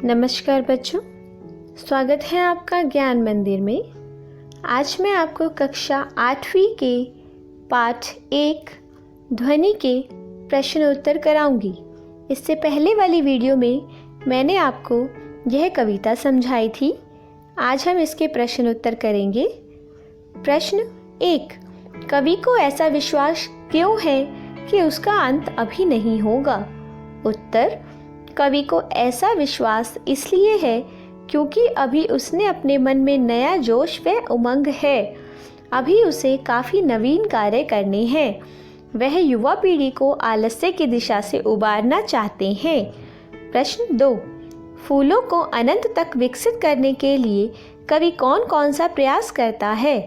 नमस्कार बच्चों, स्वागत है आपका ज्ञान मंदिर में। आज मैं आपको कक्षा 8वीं के पाठ 1 ध्वनि के प्रश्न उत्तर कराऊंगी। इससे पहले वाली वीडियो में मैंने आपको यह कविता समझाई थी। आज हम इसके प्रश्न उत्तर करेंगे। प्रश्न 1, कवि को ऐसा विश्वास क्यों है कि उसका अंत अभी नहीं होगा? उत्तर, कवि को ऐसा विश्वास इसलिए है क्योंकि अभी उसने अपने मन में नया जोश व उमंग है। अभी उसे काफ़ी नवीन कार्य करने हैं। वह युवा पीढ़ी को आलस्य की दिशा से उबारना चाहते हैं। प्रश्न 2, फूलों को अनंत तक विकसित करने के लिए कवि कौन कौन सा प्रयास करता है?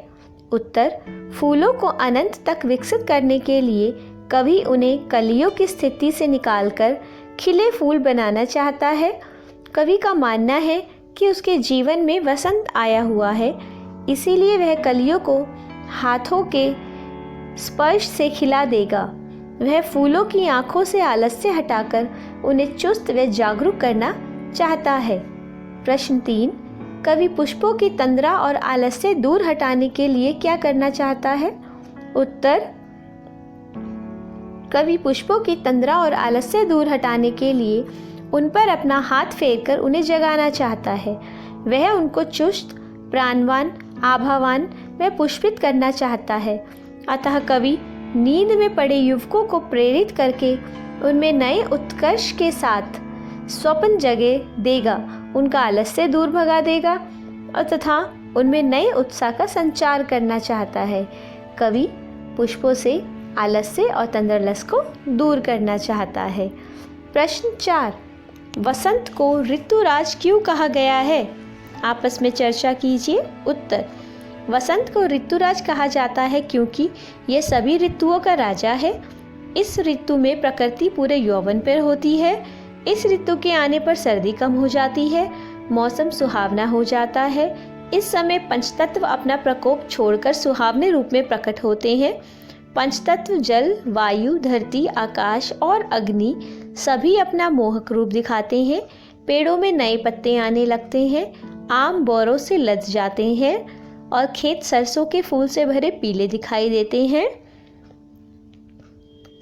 उत्तर, फूलों को अनंत तक विकसित करने के लिए कवि उन्हें कलियों की स्थिति से निकालकर खिले फूल बनाना चाहता है। कवि का मानना है कि उसके जीवन में वसंत आया हुआ है, इसीलिए वह कलियों को हाथों के स्पर्श से खिला देगा। वह फूलों की आंखों से आलस्य हटाकर उन्हें चुस्त व जागरूक करना चाहता है। प्रश्न 3, कवि पुष्पों की तंद्रा और आलस्य दूर हटाने के लिए क्या करना चाहता है? उत्तर, कवि पुष्पों की तंद्रा और आलस्य दूर हटाने के लिए उन पर अपना हाथ फेरकर उन्हें जगाना चाहता है। वह उनको चुस्त, प्राणवान, आभावान व पुष्पित करना चाहता है। अतः कवि नींद में पड़े युवकों को प्रेरित करके उनमें नए उत्कर्ष के साथ स्वप्न जगे देगा, उनका आलस्य दूर भगा देगा और तथा उनमें नए उत्साह का संचार करना चाहता है। कवि पुष्पों से आलस्य और तंद्रलस को दूर करना चाहता है। प्रश्न 4, वसंत को ऋतुराज क्यों कहा गया है? आपस में चर्चा कीजिए। उत्तर, वसंत को ऋतुराज कहा जाता है क्योंकि यह सभी ऋतुओं का राजा है। इस ऋतु में प्रकृति पूरे यौवन पर होती है। इस ऋतु के आने पर सर्दी कम हो जाती है, मौसम सुहावना हो जाता है। इस समय पंचतत्व अपना प्रकोप छोड़कर सुहावने रूप में प्रकट होते हैं। पंचतत्व जल, वायु, धरती, आकाश और अग्नि सभी अपना मोहक रूप दिखाते हैं। पेड़ों में नए पत्ते आने लगते हैं, आम बोरों से लद जाते हैं और खेत सरसों के फूल से भरे पीले दिखाई देते हैं।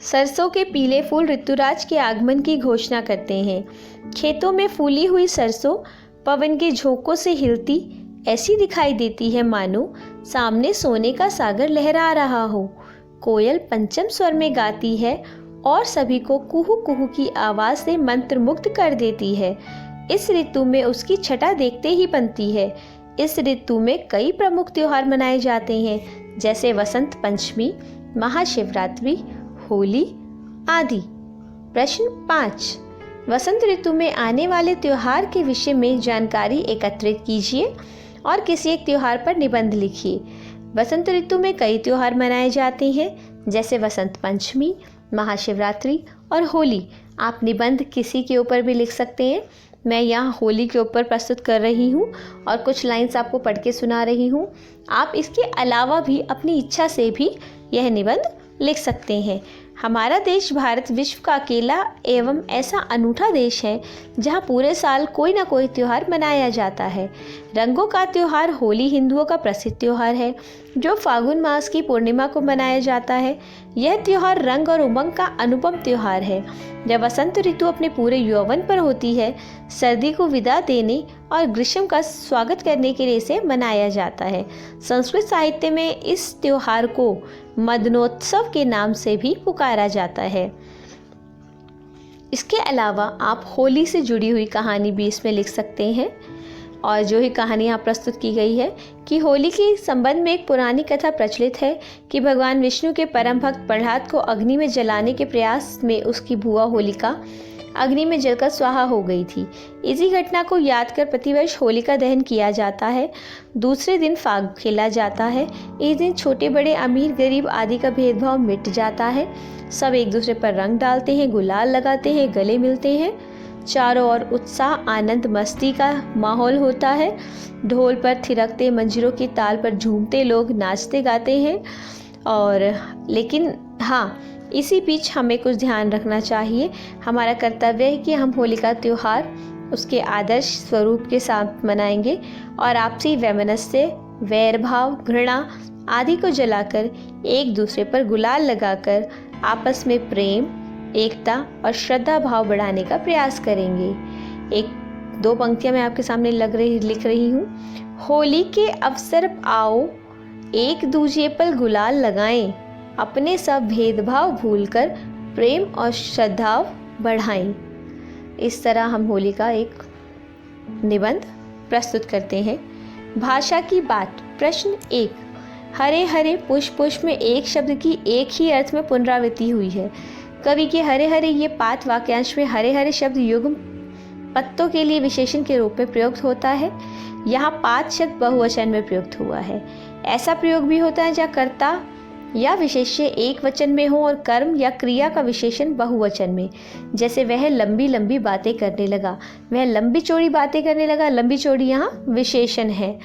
सरसों के पीले फूल ऋतुराज के आगमन की घोषणा करते हैं। खेतों में फूली हुई सरसों पवन के झोंकों से हिलती ऐसी दिखाई देती है मानो सामने सोने का सागर लहरा रहा हो। कोयल पंचम स्वर में गाती है और सभी को कुहू कुहू की आवाज से मंत्रमुग्ध कर देती है। इस ऋतु में उसकी छटा देखते ही बनती है। इस ऋतु में कई प्रमुख त्योहार मनाए जाते हैं, जैसे वसंत पंचमी, महाशिवरात्रि, होली आदि। प्रश्न 5, वसंत ऋतु में आने वाले त्योहार के विषय में जानकारी एकत्रित कीजिए और किसी एक त्योहार पर निबंध लिखिए। वसंत ऋतु में कई त्योहार मनाए जाते हैं, जैसे वसंत पंचमी, महाशिवरात्रि और होली। आप निबंध किसी के ऊपर भी लिख सकते हैं। मैं यहाँ होली के ऊपर प्रस्तुत कर रही हूँ और कुछ लाइंस आपको पढ़ के सुना रही हूँ। आप इसके अलावा भी अपनी इच्छा से भी यह निबंध लिख सकते हैं। हमारा देश भारत विश्व का अकेला एवं ऐसा अनूठा देश है जहाँ पूरे साल कोई ना कोई त्यौहार मनाया जाता है। रंगों का त्यौहार होली हिंदुओं का प्रसिद्ध त्यौहार है, जो फागुन मास की पूर्णिमा को मनाया जाता है। यह त्यौहार रंग और उमंग का अनुपम त्यौहार है। जब वसंत ऋतु अपने पूरे यौवन पर होती है, सर्दी को विदा देने और ग्रीष्म का स्वागत करने के लिए इसे मनाया जाता है। संस्कृत साहित्य में इस त्यौहार को मदनोत्सव के नाम से भी पुकारा जाता है। इसके अलावा आप होली से जुड़ी हुई कहानी भी इसमें लिख सकते हैं। और जो ही कहानी यहाँ प्रस्तुत की गई है कि होली के संबंध में एक पुरानी कथा प्रचलित है कि भगवान विष्णु के परम भक्त प्रहलाद को अग्नि में जलाने के प्रयास में उसकी बुआ होलिका अग्नि में जलकर स्वाहा हो गई थी। इसी घटना को याद कर प्रतिवर्ष होलिका दहन किया जाता है। दूसरे दिन फाग खेला जाता है। इस दिन छोटे बड़े, अमीर गरीब आदि का भेदभाव मिट जाता है। सब एक दूसरे पर रंग डालते हैं, गुलाल लगाते हैं, गले मिलते हैं। चारों ओर उत्साह, आनंद, मस्ती का माहौल होता है। ढोल पर थिरकते, मंजीरों की ताल पर झूमते लोग नाचते गाते हैं। और लेकिन हाँ, इसी बीच हमें कुछ ध्यान रखना चाहिए। हमारा कर्तव्य है कि हम होली का त्यौहार उसके आदर्श स्वरूप के साथ मनाएंगे और आपसी वैमनस्य, वैर भाव, घृणा आदि को जलाकर एक दूसरे पर गुलाल लगाकर आपस में प्रेम, एकता और श्रद्धा भाव बढ़ाने का प्रयास करेंगे। एक दो पंक्तियां मैं आपके सामने लिख रही हूँ। होली के अवसर पर आओ, एक दूजे पर गुलाल लगाएं, अपने सब भेदभाव भूलकर प्रेम और श्रद्धा बढ़ाएं। इस तरह हम होली का एक निबंध प्रस्तुत करते हैं। भाषा की बात। प्रश्न 1। हरे हरे पुष्प पुष्प में एक शब्द की एक ही अर्थ में पुनरावृत्ति हुई है। कवि के हरे हरे ये पाठ वाक्यांश में हरे हरे शब्द युग्म पत्तों के लिए विशेषण के रूप में प्रयुक्त होता है। यहाँ पात शब्द बहुवचन में प्रयुक्त हुआ है। ऐसा प्रयोग भी होता है जहाँ कर्ता या विशेष्य एक वचन में हो और कर्म या क्रिया का विशेषण बहुवचन में। जैसे वह लंबी लंबी बातें करने लगा, वह लंबी चौड़ी बातें करने लगा। लंबी चौड़ी यहाँ विशेषण है।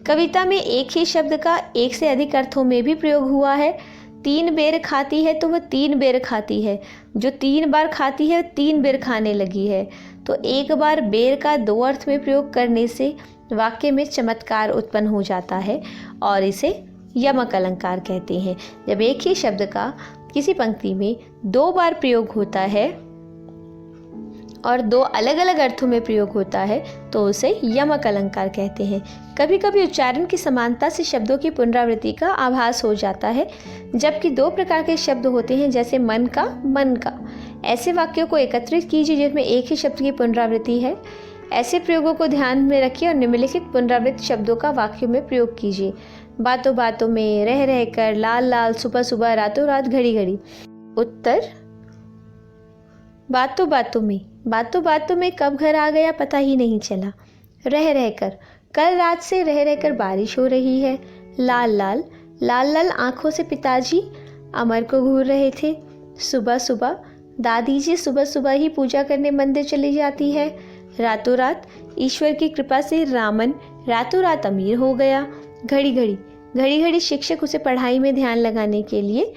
कविता में एक ही शब्द का एक से अधिक अर्थों में भी प्रयोग हुआ है। 3 बेर खाती है तो वह 3 बेर खाती है। जो 3 बार खाती है 3 बेर खाने लगी है। तो एक बार बेर का 2 अर्थ में प्रयोग करने से वाक्य में चमत्कार उत्पन्न हो जाता है और इसे यमक अलंकार कहते हैं। जब एक ही शब्द का किसी पंक्ति में 2 बार प्रयोग होता है और 2 अलग अलग अर्थों में प्रयोग होता है तो उसे यमक अलंकार कहते हैं। कभी कभी उच्चारण की समानता से शब्दों की पुनरावृत्ति का आभास हो जाता है, जबकि 2 प्रकार के शब्द होते हैं, जैसे मन का। ऐसे वाक्यों को एकत्रित कीजिए जिसमें एक ही शब्द की पुनरावृत्ति है। ऐसे प्रयोगों को ध्यान में रखिए और निम्नलिखित पुनरावृत्त शब्दों का वाक्य में प्रयोग कीजिए। बातों बातों में, रह रह कर, लाल लाल, सुबह सुबह, रातों रात, घड़ी घड़ी। उत्तर। बातों बातों में कब घर आ गया पता ही नहीं चला। रह रह कर, कल रात से रह रह कर बारिश हो रही है। लाल लाल आंखों से पिताजी अमर को घूर रहे थे। सुबह सुबह, दादी जी सुबह सुबह ही पूजा करने मंदिर चली जाती है। रातों रात, ईश्वर की कृपा से रामन रातों रात अमीर हो गया। घड़ी घड़ी शिक्षक उसे पढ़ाई में ध्यान लगाने के लिए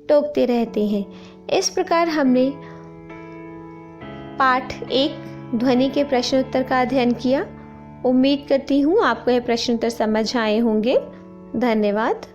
टोकते रहते हैं। इस प्रकार हमने पाठ 1 ध्वनि के प्रश्न उत्तर का अध्ययन किया। उम्मीद करती हूँ आपको यह प्रश्न उत्तर समझ आए होंगे। धन्यवाद।